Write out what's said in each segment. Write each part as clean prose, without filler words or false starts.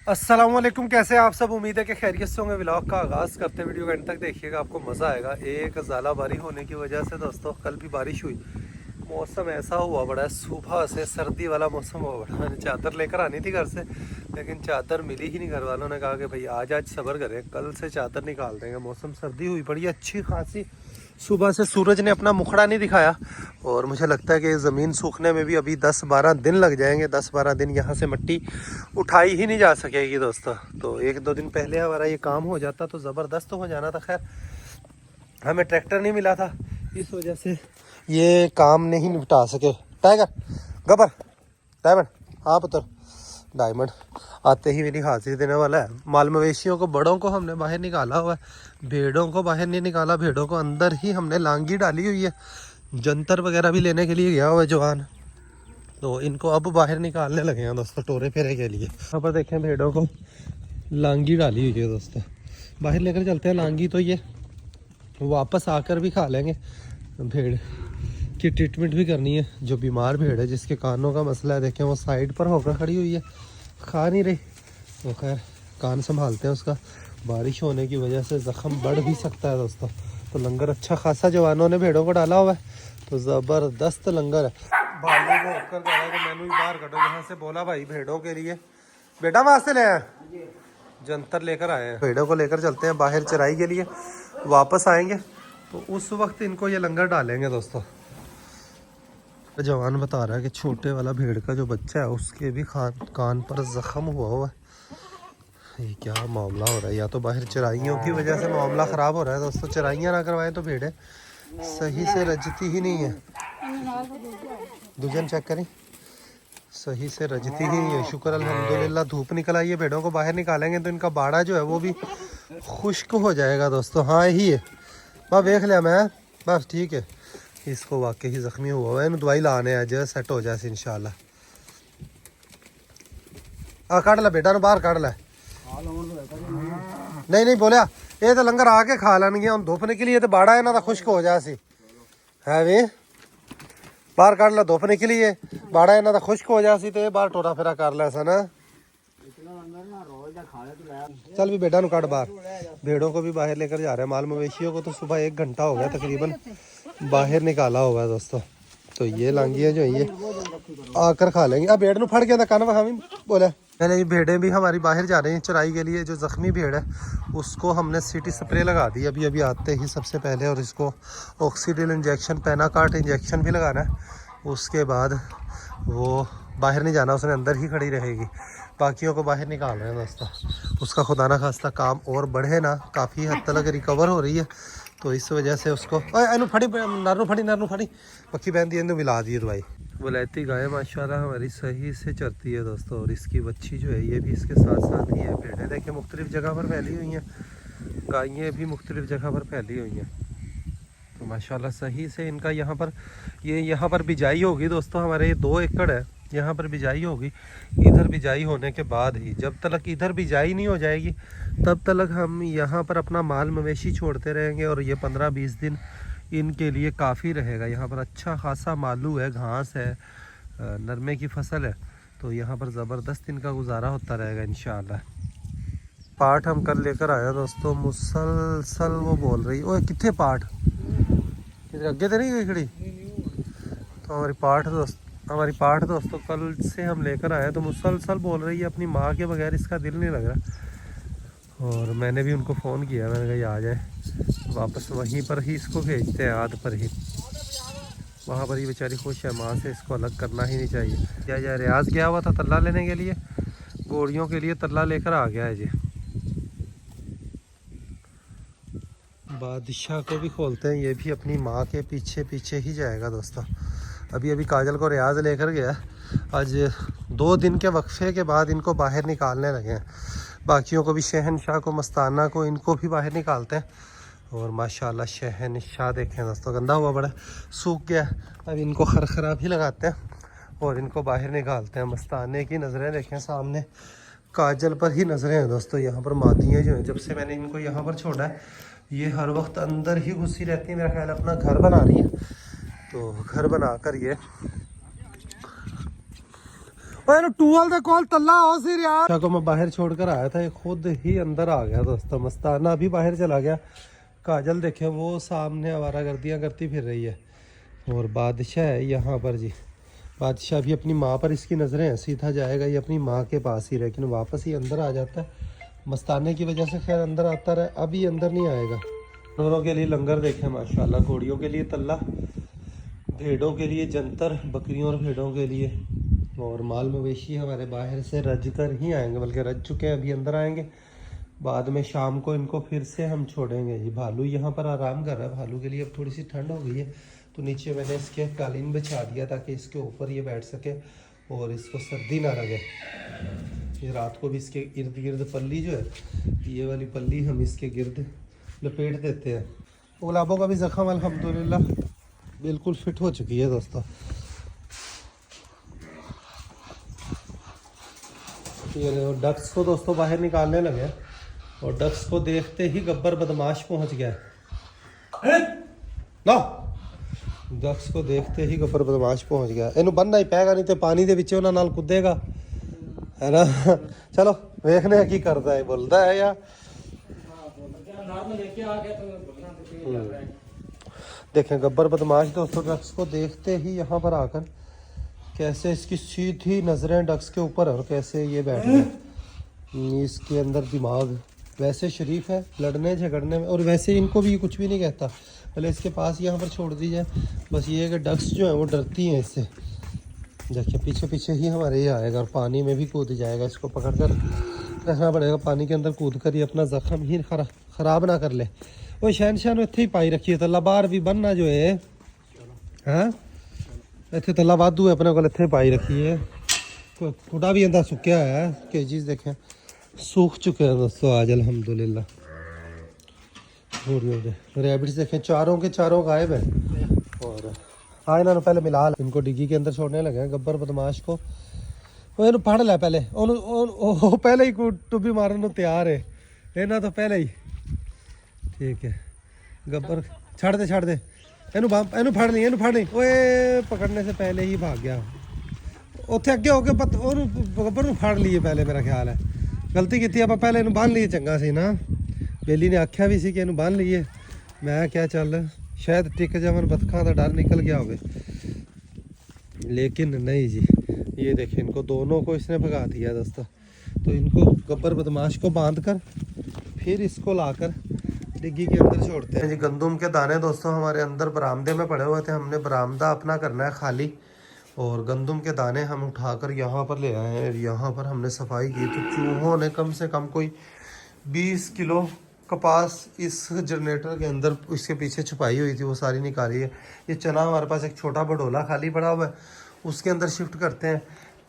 अस्सलामुअलैकुम, कैसे हैं आप सब। उम्मीद है कि खैरियत से होंगे। व्लॉग का आगाज़ करते हैं, वीडियो के एंड तक देखिएगा, आपको मज़ा आएगा। एक ज़ालाबारी होने की वजह से दोस्तों कल भी बारिश हुई, मौसम ऐसा हुआ बड़ा है, सुबह से सर्दी वाला मौसम हुआ बड़ा। मैंने चादर लेकर आनी थी घर से, लेकिन चादर मिली ही नहीं। घर वालों ने कहा कि भाई आज सब्र करें, कल से चादर निकाल देंगे। मौसम सर्दी हुई पड़ी अच्छी खासी, सुबह से सूरज ने अपना मुखड़ा नहीं दिखाया और मुझे लगता है कि ज़मीन सूखने में भी अभी 10-12 दिन लग जाएंगे। 10-12 दिन यहाँ से मिट्टी उठाई ही नहीं जा सकेगी दोस्तों। तो 1-2 दिन पहले हमारा ये काम हो जाता तो ज़बरदस्त हो जाना था। खैर हमें ट्रैक्टर नहीं मिला था, इस वजह से ये काम नहीं निपटा सके। टाइगर गबर डायमंड, हाँ पुत्र डायमंड आते ही मेरी हाजिरी देने वाला है। माल मवेशियों को, बड़ों को हमने बाहर निकाला हुआ है, भेड़ों को बाहर नहीं निकाला। भेड़ों को अंदर ही हमने लांगी डाली हुई है। जंतर वगैरह भी लेने के लिए गया हुआ है जवान, तो इनको अब बाहर निकालने लगे हैं दोस्तों टोरे फेरे के लिए। यहाँ पर देखें भेड़ों को लांगी डाली हुई है दोस्तों, बाहर लेकर चलते हैं लांगी, तो ये वापस आकर भी खा लेंगे। भेड़ की ट्रीटमेंट भी करनी है, जो बीमार भेड़ है जिसके कानों का मसला है। देखें वो साइड पर होकर खड़ी हुई है, खा नहीं रही। तो खैर कान संभालते हैं उसका, बारिश होने की वजह से ज़ख़म बढ़ भी सकता है दोस्तों। तो लंगर अच्छा खासा जवानों ने भेड़ों को डाला हुआ है, तो ज़बरदस्त लंगर है। भालू को होकर जा रहा है, तो मैंने भी बाहर कटो यहाँ से बोला भाई भेड़ों के लिए। बेटा वास्ते ले आए जंतर लेकर आए हैं, भेड़ों को लेकर चलते हैं बाहर चराई के लिए। वापस आएंगे तो उस वक्त इनको ये लंगर डालेंगे दोस्तों। जवान बता रहा है कि छोटे वाला भेड़ का जो बच्चा है उसके भी कान पर जख्म हुआ है। ये क्या मामला हो रहा है, या तो बाहर चराइयों की वजह से मामला ख़राब हो रहा है दोस्तों। चराइयाँ ना करवाएं तो भेड़ें सही से रजती ही नहीं है। दुजन चेक करें, सही से रजती ही नहीं है। शुक्र अल्हम्दुलिल्लाह धूप निकल आई है। भेड़ों को बाहर निकालेंगे तो इनका बाड़ा जो है वो भी खुश्क हो जाएगा दोस्तों। हाँ यही है, बस देख लिया मैं, बस ठीक है। इसको वाकई ही ज़ख्मी हुआ है, इन्हें दवाई लाने आज सेट हो जाए इंशाल्लाह। काट ला बेटा, बाहर काट ला। नहीं नहीं बोलिया, ये तो लंगर आके खा लेंगे। हम धुप निकली है तो बाड़ा है ना, तो खुश्क हो जाए है वे। बाहर काट ला, धुप निकली है, बाड़ा है ना तो खुश्क हो जाए, तो ये बाहर टोरा फेरा कर ला ऐसा ना। चल भी बेटा नु काट बाहर। भेड़ों को भी बाहर लेकर जा रहे हैं, माल मवेशियों को तो सुबह 1 घंटा हो गया तकरीबन बाहर निकाला होगा दोस्तों। तो ये लांगियाँ जो ये आकर खा लेंगे। अब भेड़ नु फट गया था कान, हम बोले पहले। ये भेड़ें भी हमारी बाहर जा रही हैं चराई के लिए। जो ज़ख्मी भेड़ है उसको हमने सिटी स्प्रे लगा दी अभी अभी आते ही सबसे पहले, और इसको ऑक्सीडिल इंजेक्शन, पेनाकार्ट इंजेक्शन भी लगाना है। उसके बाद वो बाहर नहीं जाना, उसने अंदर ही खड़ी रहेगी। बाकियों को बाहर निकाल रहे हैं दोस्तों। उसका खुदा ना खास्ता काम और बढ़े ना, काफ़ी हद तक रिकवर हो रही है, तो इस वजह से उसको फड़ी नारू फड़ी पक्की बहन दी मिला दी दवाई। वलैती गाय माशाल्लाह हमारी सही से चरती है दोस्तों, और इसकी बच्ची जो है ये भी इसके साथ साथ ही है। भेड़ें देखिए मुख्तलिफ़ जगह पर फैली हुई हैं, गायें भी मुख्तलिफ़ जगह पर फैली हुई हैं। तो माशाल्लाह सही से इनका यहाँ पर बिजाई होगी दोस्तों। हमारे ये 2 एकड़ है, यहाँ पर बिजाई होगी। इधर बिजाई होने के बाद ही, जब तक इधर बिजाई नहीं हो जाएगी तब तक हम यहाँ पर अपना माल मवेशी छोड़ते रहेंगे, और ये 15-20 दिन इनके लिए काफ़ी रहेगा। यहाँ पर अच्छा खासा मालू है, घास है, नरमे की फसल है, तो यहाँ पर ज़बरदस्त इनका गुजारा होता रहेगा इंशाअल्लाह। पाठ हम कल लेकर आया दोस्तों, मुसलसल वो बोल रही, ओए कितने पाठ अगे तो नहीं गई खड़ी। तो हमारी पाठ दोस्तों कल से हम लेकर आए, तो मुसलसल बोल रही है, अपनी माँ के बगैर इसका दिल नहीं लग रहा। और मैंने भी उनको फ़ोन किया, मैंने कहा आ जाए वापस, वहीं पर ही इसको भेजते हैं, आद पर ही। वहाँ पर ही बेचारी खुश है, माँ से इसको अलग करना ही नहीं चाहिए। क्या रियाज गया हुआ था तल्ला लेने के लिए, गोड़ियों के लिए तल्ला लेकर आ गया है जी। बादशाह को भी खोलते हैं, ये भी अपनी माँ के पीछे पीछे ही जाएगा दोस्तों। अभी अभी काजल को रियाज लेकर गया, आज 2 दिन के वक्फे के बाद इनको बाहर निकालने लगे हैं। बाकियों को भी, शहनशाह को, मस्ताना को, इनको भी बाहर निकालते हैं। और माशाल्लाह शहनशाह देखें दोस्तों, गंदा हुआ बड़ा, सूख गया। अब इनको खरखरा भी लगाते हैं और इनको बाहर निकालते हैं। मस्ताने की नज़रें देखें सामने, काजल पर ही नज़रें हैं दोस्तों। यहाँ पर मादियाँ जो हैं, जब से मैंने इनको यहाँ पर छोड़ा है, ये हर वक्त अंदर ही घुसी रहती है। मेरा ख्याल अपना घर बना रही है, तो घर बनाकर ये टूअल दे कॉल तल्ला हो सिर यार को मैं बाहर छोड़कर आया था, ये खुद ही अंदर आ गया दोस्तों। मस्ताना अभी बाहर चला गया। काजल देखे वो सामने आवारागर्दियाँ करती फिर रही है। और बादशाह है यहाँ पर जी। बादशाह भी अपनी माँ पर इसकी नज़रें हैं, सीधा जाएगा ये अपनी माँ के पास ही, लेकिन वापस ही अंदर आ जाता है। मस्ताने की वजह से खैर अंदर आता रहे, अभी अंदर नहीं आएगा। दोनों के लिए लंगर देखें माशाल्लाह। घोड़ियों के लिए तल्ला, भेड़ों के लिए जंतर, बकरियों और भेड़ों के लिए। और माल मवेशी हमारे बाहर से रज कर ही आएंगे, बल्कि रज चुके हैं, अभी अंदर आएंगे। बाद में शाम को इनको फिर से हम छोड़ेंगे जी। भालू यहाँ पर आराम कर रहा है। भालू के लिए अब थोड़ी सी ठंड हो गई है, तो नीचे मैंने इसके कालीन बिछा दिया ताकि इसके ऊपर ये बैठ सके और इसको सर्दी ना लगे। ये रात को भी इसके इर्द गिर्द पल्ली जो है, ये वाली पल्ली हम इसके गिर्द लपेट देते हैं। गुलाबों का भी ज़ख्म अल्हम्दुलिल्लाह बिल्कुल फिट हो चुकी है दोस्तों। ये डक्स को दोस्तों बाहर निकालने लगे, और डक्स को देखते ही गब्बर बदमाश पहुंच गया ना। डक्स को देखते ही गब्बर बदमाश पहुंच गया। इन्हें बनना ही पैगा, नहीं तो पानी के विच उन्हां नाल कूदेगा, है ना। चलो देखने की करता है, बोलता है या देखें गब्बर बदमाश दोस्तों डक्स को देखते ही यहाँ पर आकर कैसे इसकी सीधी नजरें डक्स के ऊपर और कैसे ये बैठ गया। इसके अंदर दिमाग वैसे शरीफ है लड़ने झगड़ने में, और वैसे इनको भी कुछ भी नहीं कहता। पहले इसके पास यहाँ पर छोड़ दी जाए, बस ये है कि डक्स जो है वो डरती हैं इससे। देखिए पीछे पीछे ही हमारे ये आएगा और पानी में भी कूद जाएगा। इसको पकड़ कर रखना पड़ेगा, पानी के अंदर कूद कर ये अपना जख्म ही ख़राब ना कर ले। वो शहनशाह इतने ही पाई रखी है तला, बाहर भी बनना जो है हाँ इतने तला वाधू है अपने को, इतने पाई रखी है। कुड़ा भी अंदर सुक्या है, केजीज देखें सूख चुके हैं दोस्तों आज अल्हम्दुलिल्लाह। रैबिट्स देखें चारों के चारों गायब है। और हाँ इन्होंने पहले मिला इनको डिग्गी के अंदर छोड़ने लगे हैं गब्बर बदमाश को। वो इन्हों फड़ लिया पहले, पहले ही टुब्बी मारने को तैयार है इन्हों तो पहले ही। ठीक है गब्बर छड़ दे इनू फड़ नहीं ओए पकड़ने से पहले ही भाग गया। उत्थे अगे होके गब्बर नूं फड़ लिए पहले, मेरा ख्याल है गलती की आप पहले इनू बन लिए चंगा सी ना। बेली ने आख्या भी सी कि इनू बन लीए, मैं क्या चल शायद टिक जावन बतखा का डर निकल गया होवे, लेकिन नहीं जी। ये देखें इनको दोनों को इसने भगा दिया दोस्तों। तो इनको गब्बर बदमाश को बांध कर फिर इसको लाकर डिग्गी के अंदर छोड़ते हैं जी। गंदम के दाने दोस्तों हमारे अंदर बरामदे में पड़े हुए थे, हमने बरामदा अपना करना है खाली, और गंदम के दाने हम उठाकर यहाँ पर ले आए हैं। यहाँ पर हमने सफाई की तो चूहों ने कम से कम कोई 20 किलो कपास इस जनरेटर के अंदर इसके पीछे छुपाई हुई थी, वो सारी निकाली है। ये चना हमारे पास एक छोटा भडोला खाली पड़ा हुआ है, उसके अंदर शिफ्ट करते हैं।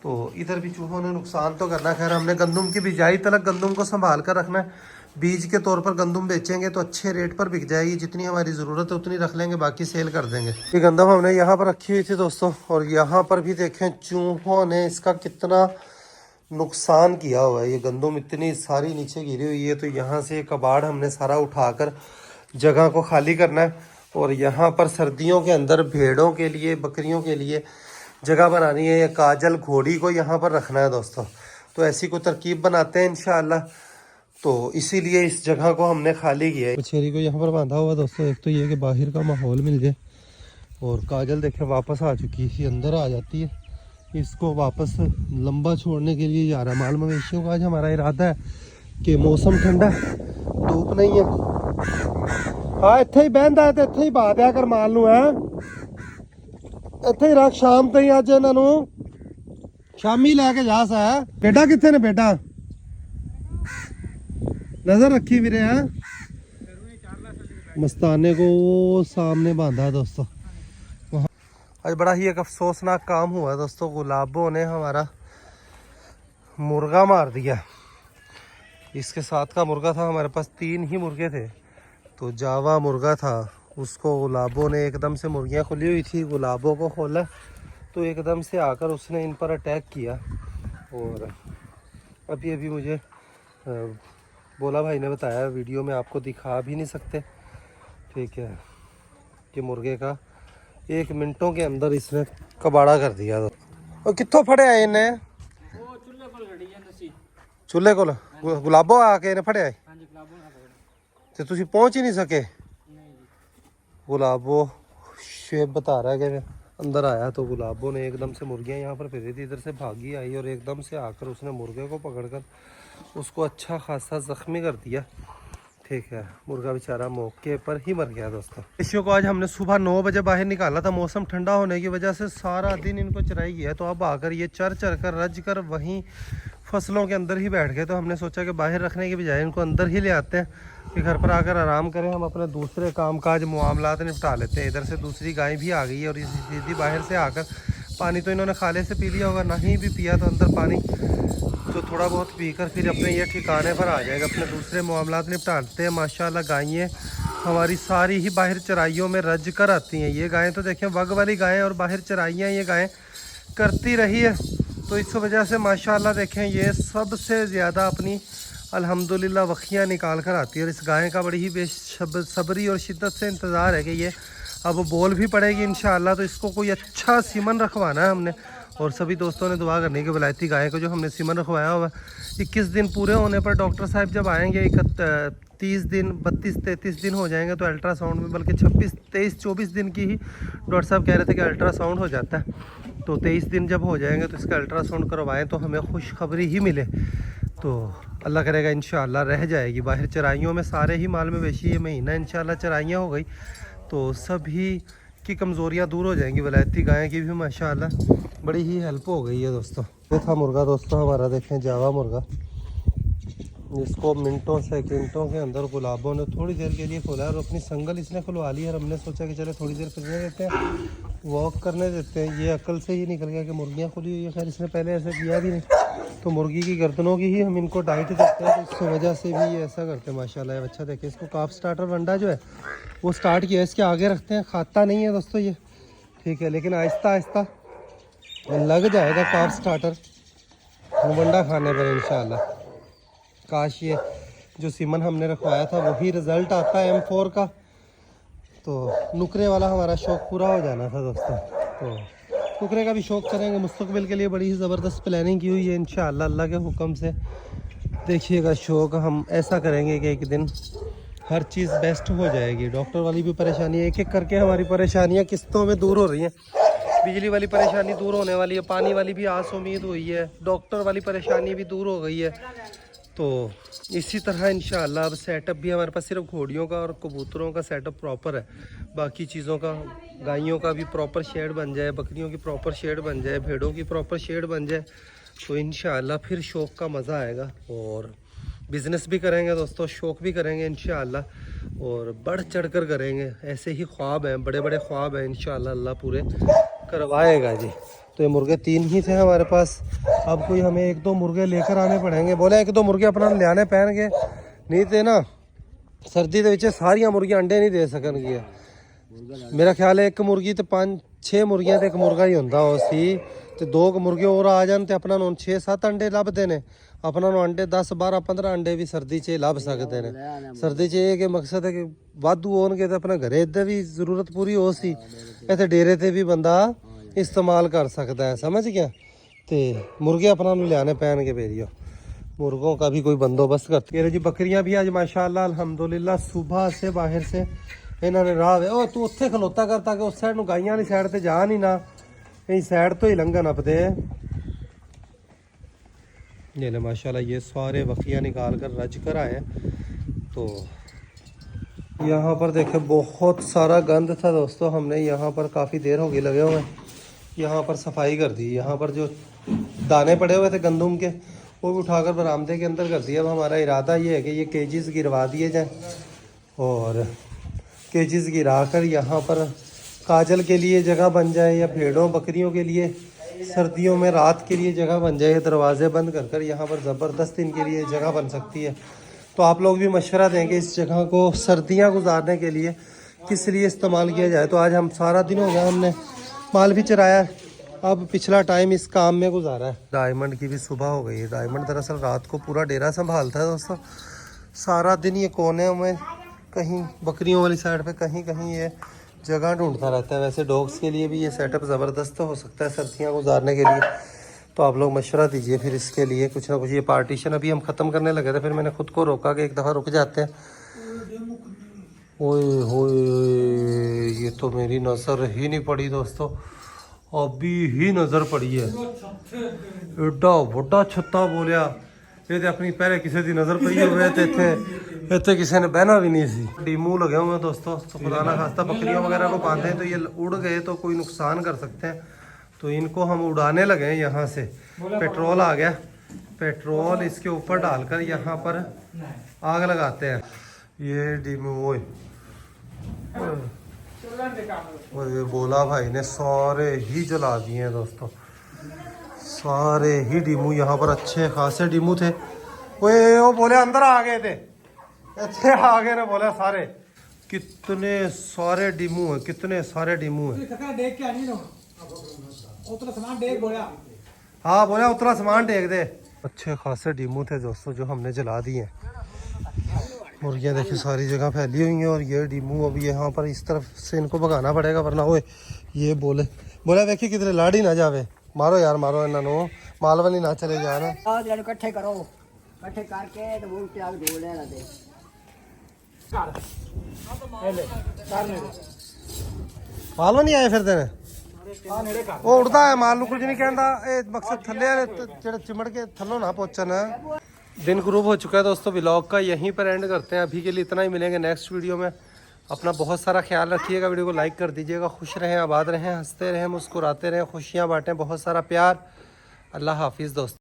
तो इधर भी चूहों ने नुकसान तो करना। खैर हमने गंदम की बिजाई तलक गंदम को संभाल कर रखना है। बीज के तौर पर गंदम बेचेंगे तो अच्छे रेट पर बिक जाएगी, जितनी हमारी ज़रूरत है उतनी रख लेंगे, बाकी सेल कर देंगे। ये गंदम हमने यहाँ पर रखी हुई थी दोस्तों, और यहाँ पर भी देखें चूहों ने इसका कितना नुकसान किया हुआ है। ये गंदम इतनी सारी नीचे गिरी हुई है, तो यहाँ से कबाड़ हमने सारा उठाकर जगह को खाली करना है, और यहाँ पर सर्दियों के अंदर भेड़ों के लिए बकरियों के लिए जगह बनानी है। या काजल घोड़ी को यहाँ पर रखना है दोस्तों। तो ऐसी कोई तरकीब बनाते हैं इंशाअल्लाह, तो इसीलिए इस जगह को हमने खाली किया है। बछेरी को यहाँ पर बांधा हुआ दोस्तों। एक तो ये कि बाहर का माहौल मिल जाए, और काजल देखे वापस आ चुकी है, अंदर आ जाती है। इसको वापस लंबा छोड़ने के लिए जा रहा है। माल मवेशियों का आज हमारा इरादा है कि मौसम ठंडा, धूप नहीं है। हाँ इत्थे ही बहता है तो इत्थे ही पा दिया कर माल नूं है, इत्थे ही रख शाम तई। अज इन्हों शामी लैके जा सा है। बेटा कितने ने बेटा नजर रखी वीरे है। मस्ताने को सामने बांधा दोस्तों। आज बड़ा ही एक अफसोसनाक काम हुआ दोस्तों, गुलाबों ने हमारा मुर्गा मार दिया। इसके साथ का मुर्गा था, हमारे पास 3 ही मुर्गे थे। तो जावा मुर्गा था, उसको गुलाबों ने एकदम से, मुर्गियाँ खुली हुई थी, गुलाबों को खोला तो एकदम से आकर उसने इन पर अटैक किया। और अभी मुझे बोला भाई ने बताया, वीडियो में आपको दिखा भी नहीं सकते, ठीक है, कि मुर्गे का 1 मिनटों के अंदर इसने कबाड़ा कर दिया। और कित्थों फड़े आए इन्हें चूल्हे को गुलाबो आके ने फड़िया तो तुसी पहुंच ही नहीं सके। गुलाबो शेप बता रहा है कि अंदर आया तो गुलाबो ने एकदम से मुर्गियां यहाँ पर फिर रही थी, इधर से भागी आई और एकदम से आकर उसने मुर्गे को पकड़कर उसको अच्छा खासा जख्मी कर दिया। ठीक है, मुर्गा बेचारा मौके पर ही मर गया दोस्तों। इसी को आज हमने सुबह 9 बजे बाहर निकाला था, मौसम ठंडा होने की वजह से सारा दिन इनको चराई गया। तो अब आकर ये चर कर रज कर वहीं फसलों के अंदर ही बैठ गए। तो हमने सोचा कि बाहर रखने के बजाय इनको अंदर ही ले आते हैं कि घर पर आकर आराम करें, हम अपने दूसरे कामकाज मामलात निपटा लेते हैं। इधर से दूसरी गाय भी आ गई है और इसी सीधी बाहर से आकर पानी तो इन्होंने खाले से पी लिया होगा, नहीं भी पिया तो अंदर पानी तो थोड़ा बहुत पीकर फिर अपने ये ठिकाने पर आ जाएगा। अपने दूसरे मामलात निपटाते हैं। माशाल्लाह गायें हमारी सारी ही बाहर चराइयों में रज कर आती हैं। ये गायें तो देखें वग वाली गायें और बाहर चराइयाँ ये गायें करती रही है। तो इस वजह से माशाल्लाह देखें ये सबसे ज़्यादा अपनी अल्हम्दुलिल्लाह वखियाँ निकाल कर आती है। और इस गाय का बड़ी ही बेसब्री और शिद्दत से इंतज़ार है कि ये अब बोल भी पड़ेगी इंशाअल्लाह। तो इसको कोई अच्छा सीमन रखवाना है हमने। और सभी दोस्तों ने दुआ करने की विलायती गाय को जो हमने सीमन रखवाया हुआ 21 दिन पूरे होने पर डॉक्टर साहब जब आएंगे 30 दिन 32-33 दिन हो जाएंगे तो अल्ट्रासाउंड में, बल्कि 26-23-24 दिन की ही डॉक्टर साहब कह रहे थे कि अल्ट्रासाउंड हो जाता है। तो 23 दिन जब हो जाएंगे तो इसका अल्ट्रासाउंड करवाएं तो हमें खुशखबरी ही मिले। तो अल्लाह करेगा इंशाअल्लाह रह जाएगी। बाहर चराइयों में सारे ही माल मवेशी ये महीना इंशाअल्लाह चराइयाँ हो गई तो सभी की कमज़ोरियाँ दूर हो जाएंगी। वलायती गाय की भी माशाअल्लाह बड़ी ही हेल्प हो गई है दोस्तों। ये था मुर्गा दोस्तों हमारा, देखें जावा मुर्गा, जिसको मिनटों सेकंडों के अंदर गुलाबों ने थोड़ी देर के लिए खोला और अपनी संगल इसने खुलवा ली। और हमने सोचा कि चले थोड़ी देर फिरने देते हैं, वॉक करने देते हैं। ये अकल से ही निकल गया कि मुर्गियाँ खुली हुई है। खैर इसने पहले ऐसा किया भी नहीं, तो मुर्गी की गर्दनों की ही हम इनको डाइट देते हैं, तो इस वजह से भी ये ऐसा करते हैं माशाल्लाह। अच्छा देखें, इसको काफ स्टार्टर वंडा जो है वो स्टार्ट किया है, इसके आगे रखते हैं। खाता नहीं है दोस्तों ये, ठीक है, लेकिन आहिस्ता आहिस्ता लग जाएगा काफ स्टार्टर वंडा खाने पर इंशाल्लाह। काश ये जो सीमन हमने रखवाया था वही रिज़ल्ट आता है M4 का, तो नुकरे वाला हमारा शौक़ पूरा हो जाना था दोस्तों। तो नुकरे का भी शौक़ करेंगे मुस्तकबिल के लिए। बड़ी ही ज़बरदस्त प्लानिंग की हुई है इंशाअल्लाह अल्लाह के हुक्म से। देखिएगा शौक़ हम ऐसा करेंगे कि एक दिन हर चीज़ बेस्ट हो जाएगी। डॉक्टर वाली भी परेशानी, एक एक करके हमारी परेशानियाँ किस्तों में दूर हो रही हैं। बिजली वाली परेशानी दूर होने वाली है, पानी वाली भी आस उम्मीद हुई है, डॉक्टर वाली परेशानी भी दूर हो गई है। तो इसी तरह इंशाअल्लाह अब सेटअप भी हमारे पास सिर्फ घोड़ियों का और कबूतरों का सेटअप प्रॉपर है, बाकी चीज़ों का गायों का भी प्रॉपर शेड बन जाए, बकरियों की प्रॉपर शेड बन जाए, भेड़ों की प्रॉपर शेड बन जाए तो इंशाअल्लाह फिर शौक़ का मज़ा आएगा। और बिज़नेस भी करेंगे दोस्तों, शौक़ भी करेंगे इंशाअल्लाह और बढ़ चढ़ कर करेंगे। ऐसे ही ख्वाब हैं, बड़े बड़े ख्वाब हैं, इंशाअल्लाह अल्लाह पूरे करवाएगा जी। तो ये मुर्गे 3 ही थे हमारे पास, अब कोई हमें 1-2 मुर्गे लेकर आने पड़ेंगे। बोले 1-2 मुर्गे अपना लियाने पहन के नहीं थे ना, सर्दी के सारिया मुर्गियाँ अंडे नहीं दे सकनगियाँ। मेरा ख्याल है एक मुर्गी तो 5-6 मुर्गियाँ तो एक मुर्गा ही होंदा उसी, तो 2 मुर्गे और आ जान तो अपना 6-7 अंडे लभदे ने। अपना अंडे 10-12-15 अंडे भी सर्दी च लभ सकते हैं। सर्दी च ये कि मकसद है कि वाधू होणगे तो अपने घरे इधर भी जरूरत पूरी हो सी, इतने डेरे से भी बंदा इस्तेमाल कर सकता है, समझ गया। तो मुर्गे अपना लियाने पहन के भेजियो, मुर्गों का भी कोई बंदोबस्त करती है जी। बकरियां भी आज माशाल्लाह अल्हम्दुलिल्लाह सुबह से बाहर से इन्होंने राह ओ तू उत्थे खलोता कर ताकि उस साइड गाइयां वाली साइड से जा नहीं ना, इस साइड तो ही लंघन अपते। ये ले माशाल्लाह ये सारे वकिया निकाल कर रज कर आए। तो यहाँ पर देखे बहुत सारा गंद था दोस्तों, हमने यहाँ पर काफ़ी देर हो गई लगे हुए, यहाँ पर सफाई कर दी। यहाँ पर जो दाने पड़े हुए थे गंदुम के वो भी उठाकर बरामदे के अंदर कर दिया। अब हमारा इरादा ये है कि ये केजेस गिरवा दिए जाएं और केजेस गिरा कर यहाँ पर काजल के लिए जगह बन जाए या भेड़ों बकरियों के लिए सर्दियों में रात के लिए जगह बन जाए। दरवाजे बंद कर कर यहाँ पर ज़बरदस्त इनके लिए जगह बन सकती है। तो आप लोग भी मशवरा देंगे इस जगह को सर्दियाँ गुजारने के लिए किस लिए इस्तेमाल किया जाए। तो आज हम सारा दिन हो गया, हमने माल भी चराया, अब पिछला टाइम इस काम में गुजारा है। डायमंड की भी सुबह हो गई है। डायमंड दरअसल रात को पूरा डेरा संभालता है दोस्तों, सारा दिन ये कोने में कहीं बकरियों वाली साइड पे कहीं कहीं ये जगह ढूंढता रहता है। वैसे डॉग्स के लिए भी ये सेटअप ज़बरदस्त हो सकता है सर्दियाँ गुजारने के लिए। तो आप लोग मशवरा दीजिए फिर इसके लिए कुछ ना कुछ। ये पार्टीशन अभी हम ख़त्म करने लगे थे, फिर मैंने खुद को रोका कि एक दफ़ा रुक जाते हैं। ओए होए, ये तो मेरी नज़र ही नहीं पड़ी दोस्तों, अभी ही नज़र पड़ी है। एडा वड्डा छत्ता बोलिया ये तो अपनी पहले किसी की नज़र पई हुए थे, इतने किसी ने बहना भी नहीं सी। डीमू लगे हुए हैं दोस्तों, तो खुदा ना खास्ता बकरियों वगैरह को बांधे तो ये उड़ गए तो कोई नुकसान कर सकते हैं, तो इनको हम उड़ाने लगे हैं यहाँ से। पेट्रोल आ गया, पेट्रोल इसके ऊपर डालकर यहाँ पर आग लगाते हैं। ये डीमू ओए ये बोला भाई ने सारे ही जला दिए हैं दोस्तों, सारे ही डीमू। यहाँ पर अच्छे खासे डीमू थे। वो बोले अंदर आ गए थे, अच्छे आ गए ना बोले सारे। कितने सारे डीमू हैं, कितने सारे डीमू हैं। हाँ बोले उतना सामान टेक दे। अच्छे खासे डीमू थे दोस्तों जो हमने जला दिए हैं। मुर्गियाँ देखिए सारी जगह फैली हुई हैं, और ये डीमू अभी यहाँ पर इस तरफ से इनको भगाना पड़ेगा वरना वो ये बोले देखिए कितने लाड़ी ना जावे। मारो यार मारो इन्हों, मालवनी ना चले जाना। इकट्ठे करो, इकट्ठे करके तो वो आग धो लेना दे। मालवनी आए फिर तेने वो उड़ता है माल कुछ नहीं कहता, मकसद थले चिमड़ के थलो ना पहुंचना। दिन ग्रुप हो चुका है दोस्तों, व्लॉग का यहीं पर एंड करते हैं। अभी के लिए इतना ही, मिलेंगे नेक्स्ट वीडियो में। अपना बहुत सारा ख्याल रखिएगा, वीडियो को लाइक कर दीजिएगा। खुश रहें, आबाद रहें, हंसते रहें, मुस्कुराते रहें, खुशियाँ बांटें, बहुत सारा प्यार। अल्लाह हाफिज़ दोस्तों।